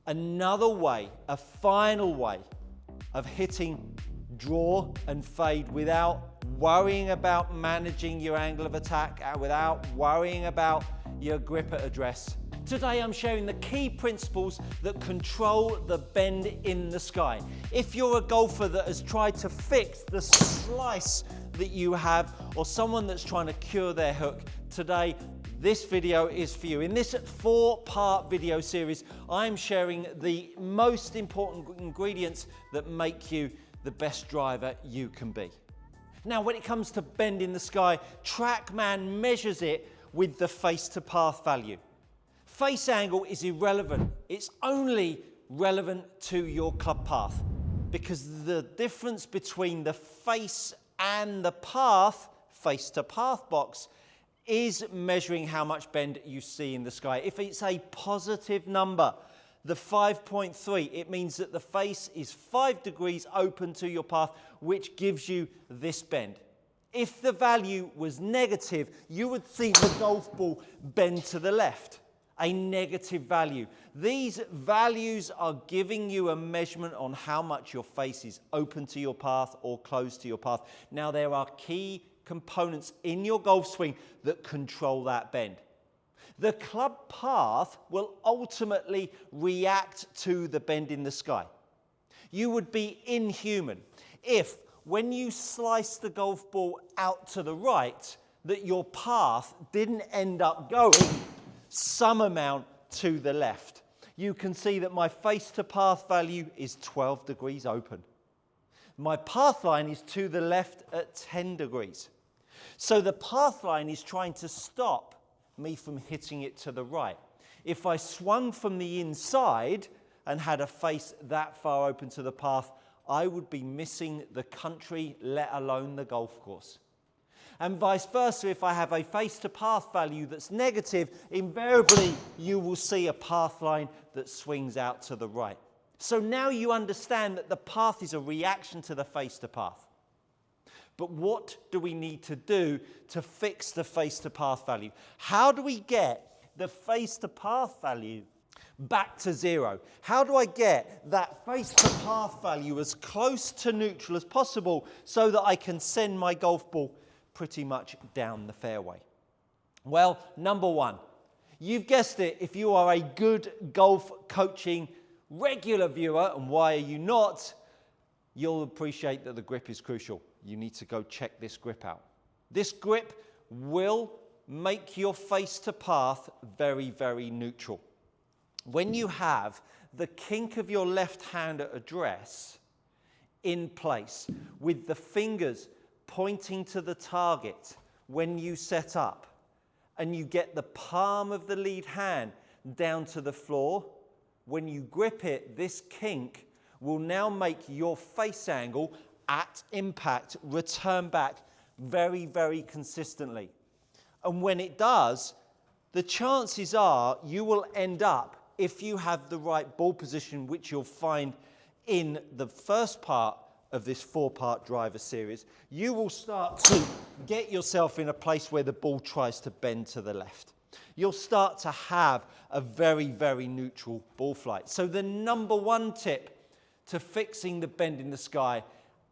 Another way, a final way of hitting draw and fade without worrying about managing your angle of attack, without worrying about your grip at address. Today I'm sharing the key principles that control the bend in the sky. If you're a golfer that has tried to fix the slice that you have, or someone that's trying to cure their hook, today this video is for you. In this 4-part video series, I'm sharing the most important ingredients that make you the best driver you can be. Now, when it comes to bend in the sky, TrackMan measures it with the face to path value. Face angle is irrelevant. It's only relevant to your club path, because the difference between the face and the path, face to path box, is measuring how much bend you see in the sky. If it's a positive number, the 5.3, it means that the face is 5 degrees open to your path, which gives you this bend. If the value was negative, you would see the golf ball bend to the left, a negative value. These values are giving you a measurement on how much your face is open to your path or closed to your path. Now, there are key components in your golf swing that control that bend. The club path will ultimately react to the bend in the sky. You would be inhuman if, when you slice the golf ball out to the right, that your path didn't end up going some amount to the left. You can see that my face to path value is 12 degrees open. My path line is to the left at 10 degrees. So the path line is trying to stop me from hitting it to the right. If I swung from the inside and had a face that far open to the path, I would be missing the country, let alone the golf course. And vice versa, if I have a face to path value that's negative, invariably you will see a path line that swings out to the right. So now you understand that the path is a reaction to the face to path. But what do we need to do to fix the face to path value? How do we get the face to path value back to zero? How do I get that face to path value as close to neutral as possible so that I can send my golf ball pretty much down the fairway? Well, number one, you've guessed it, if you are a good golf coaching regular viewer, and why are you not, you'll appreciate that the grip is crucial. You need to go check this grip out. This grip will make your face to path very, very neutral. When you have the kink of your left hand at address in place, with the fingers pointing to the target when you set up, and you get the palm of the lead hand down to the floor, when you grip it, this kink will now make your face angle at impact return back very, very consistently. And when it does, the chances are you will end up, if you have the right ball position, which you'll find in the first part of this 4-part driver series, you will start to get yourself in a place where the ball tries to bend to the left. You'll start to have a very, very neutral ball flight. So the number one tip to fixing the bend in the sky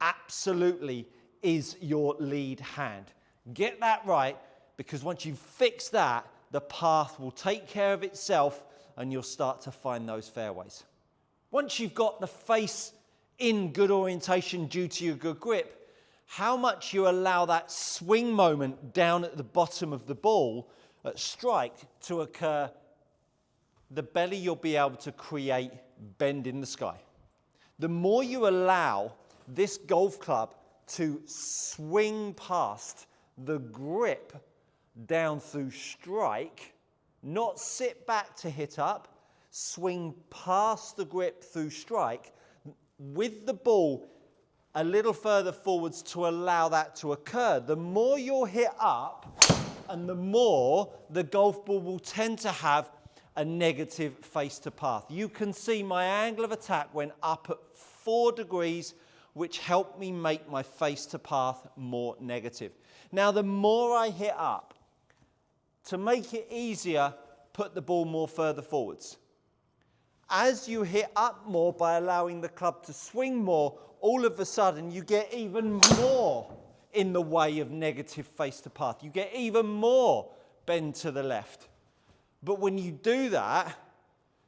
absolutely is your lead hand. Get that right, because once you fix that, the path will take care of itself and you'll start to find those fairways. Once you've got the face in good orientation due to your good grip, how much you allow that swing moment down at the bottom of the ball at strike to occur, the better you'll be able to create bend in the sky. The more you allow this golf club to swing past the grip down through strike, not sit back to hit up, swing past the grip through strike, with the ball a little further forwards to allow that to occur. The more you'll hit up, and the more the golf ball will tend to have a negative face to path. You can see my angle of attack went up at 4 degrees, which helped me make my face to path more negative. Now, the more I hit up, to make it easier, put the ball more further forwards. As you hit up more by allowing the club to swing more, all of a sudden you get even more in the way of negative face to path. You get even more bend to the left. But when you do that,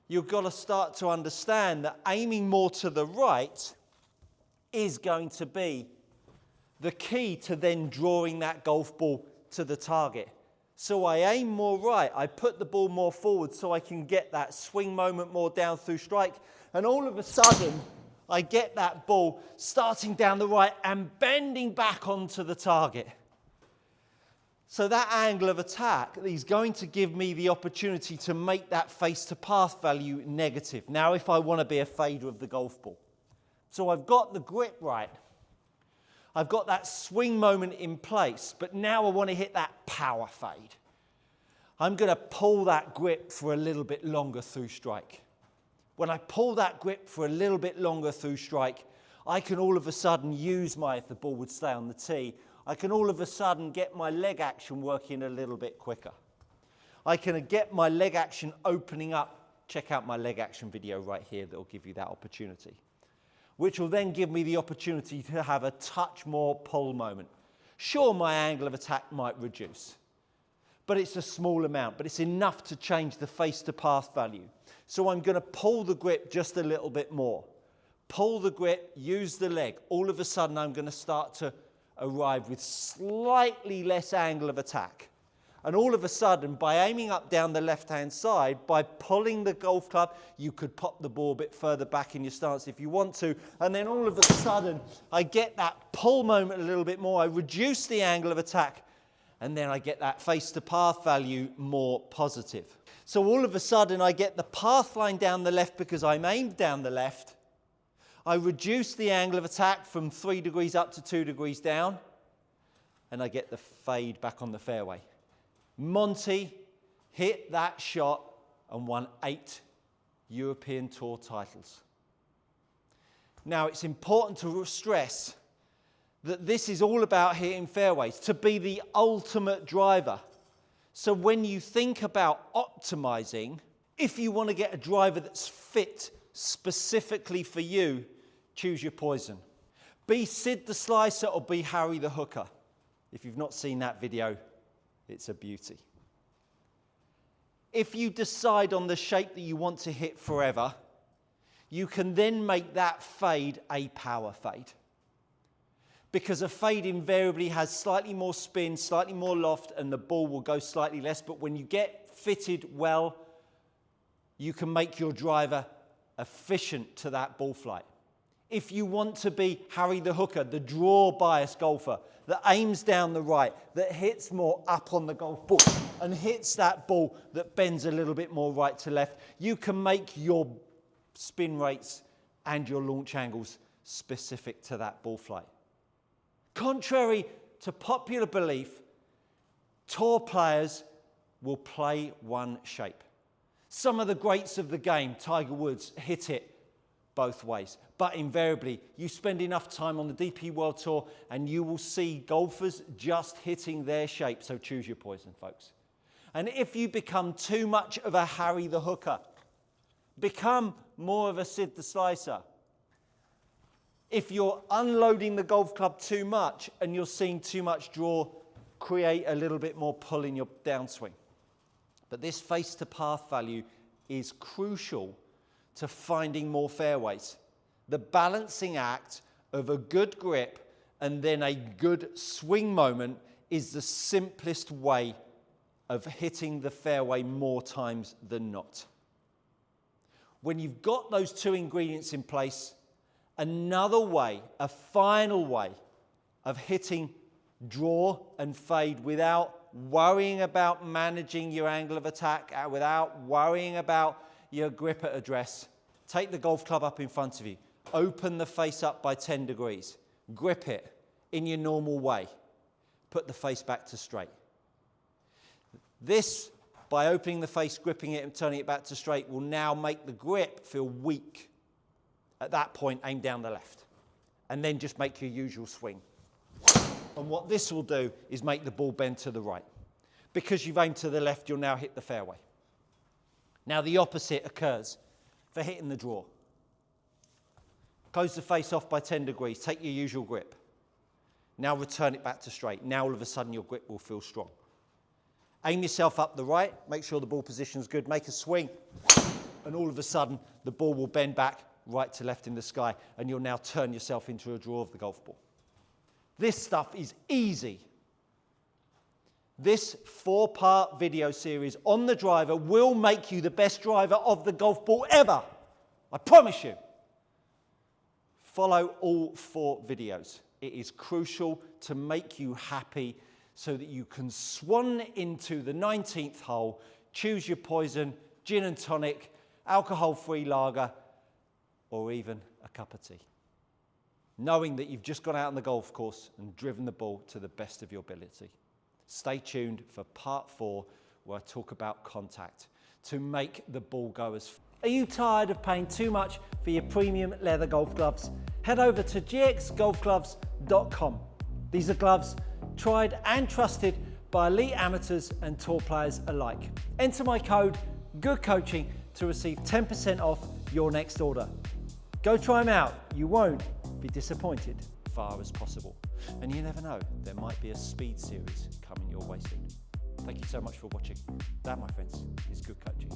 you've got to start to understand that aiming more to the right is going to be the key to then drawing that golf ball to the target. So I aim more right, I put the ball more forward so I can get that swing moment more down through strike, and all of a sudden I get that ball starting down the right and bending back onto the target. So that angle of attack is going to give me the opportunity to make that face to path value negative. Now if I want to be a fader of the golf ball. So I've got the grip right. I've got that swing moment in place, but now I want to hit that power fade. I'm going to pull that grip for a little bit longer through strike. When I pull that grip for a little bit longer through strike, I can all of a sudden use if the ball would stay on the tee, I can all of a sudden get my leg action working a little bit quicker. I can get my leg action opening up. Check out my leg action video right here that will give you that opportunity, which will then give me the opportunity to have a touch more pull moment. Sure, my angle of attack might reduce, but it's a small amount, but it's enough to change the face to path value. So I'm going to pull the grip just a little bit more. Pull the grip, use the leg. All of a sudden I'm going to start to arrive with slightly less angle of attack. And all of a sudden, by aiming up down the left-hand side, by pulling the golf club, you could pop the ball a bit further back in your stance if you want to. And then all of a sudden, I get that pull moment a little bit more. I reduce the angle of attack. And then I get that face to path value more positive. So all of a sudden, I get the path line down the left because I'm aimed down the left. I reduce the angle of attack from 3 degrees up to 2 degrees down. And I get the fade back on the fairway. Monty hit that shot and won 8 European Tour titles. Now, it's important to stress that this is all about hitting fairways, to be the ultimate driver. So when you think about optimizing, if you want to get a driver that's fit specifically for you, choose your poison. Be Sid the Slicer or be Harry the Hooker. If you've not seen that video, it's a beauty. If you decide on the shape that you want to hit forever, you can then make that fade a power fade. Because a fade invariably has slightly more spin, slightly more loft, and the ball will go slightly less. But when you get fitted well, you can make your driver efficient to that ball flight. If you want to be Harry the Hooker, the draw bias golfer, that aims down the right, that hits more up on the golf ball, and hits that ball that bends a little bit more right to left, you can make your spin rates and your launch angles specific to that ball flight. Contrary to popular belief, tour players will play one shape. Some of the greats of the game, Tiger Woods, hit it both ways. But invariably, you spend enough time on the DP World Tour and you will see golfers just hitting their shape. So choose your poison, folks. And if you become too much of a Harry the Hooker, become more of a Sid the Slicer. If you're unloading the golf club too much and you're seeing too much draw, create a little bit more pull in your downswing. But this face to path value is crucial to finding more fairways. The balancing act of a good grip and then a good swing moment is the simplest way of hitting the fairway more times than not. When you've got those two ingredients in place, another way, a final way of hitting draw and fade without worrying about managing your angle of attack, without worrying about your grip at address. Take the golf club up in front of you. Open the face up by 10 degrees. Grip it in your normal way. Put the face back to straight. This, by opening the face, gripping it and turning it back to straight, will now make the grip feel weak. At that point, aim down the left. And then just make your usual swing. And what this will do is make the ball bend to the right. Because you've aimed to the left, you'll now hit the fairway. Now the opposite occurs. for hitting the draw. Close the face off by 10 degrees. Take your usual grip. Now return it back to straight. Now all of a sudden your grip will feel strong. Aim yourself up the right. Make sure the ball position is good. Make a swing. And all of a sudden the ball will bend back right to left in the sky. And you'll now turn yourself into a draw of the golf ball. This stuff is easy. This 4-part video series on the driver will make you the best driver of the golf ball ever. I promise you. Follow all 4 videos. It is crucial to make you happy so that you can swan into the 19th hole, choose your poison, gin and tonic, alcohol-free lager, or even a cup of tea. Knowing that you've just gone out on the golf course and driven the ball to the best of your ability. Stay tuned for part 4, where I talk about contact to make the ball go as far. Are you tired of paying too much for your premium leather golf gloves? Head over to gxgolfgloves.com. These are gloves tried and trusted by elite amateurs and tour players alike. Enter my code GOODCOACHING to receive 10% off your next order. Go try them out. You won't be disappointed. Far as possible. And you never know, there might be a speed series coming your way soon. Thank you so much for watching. That, my friends, is good coaching.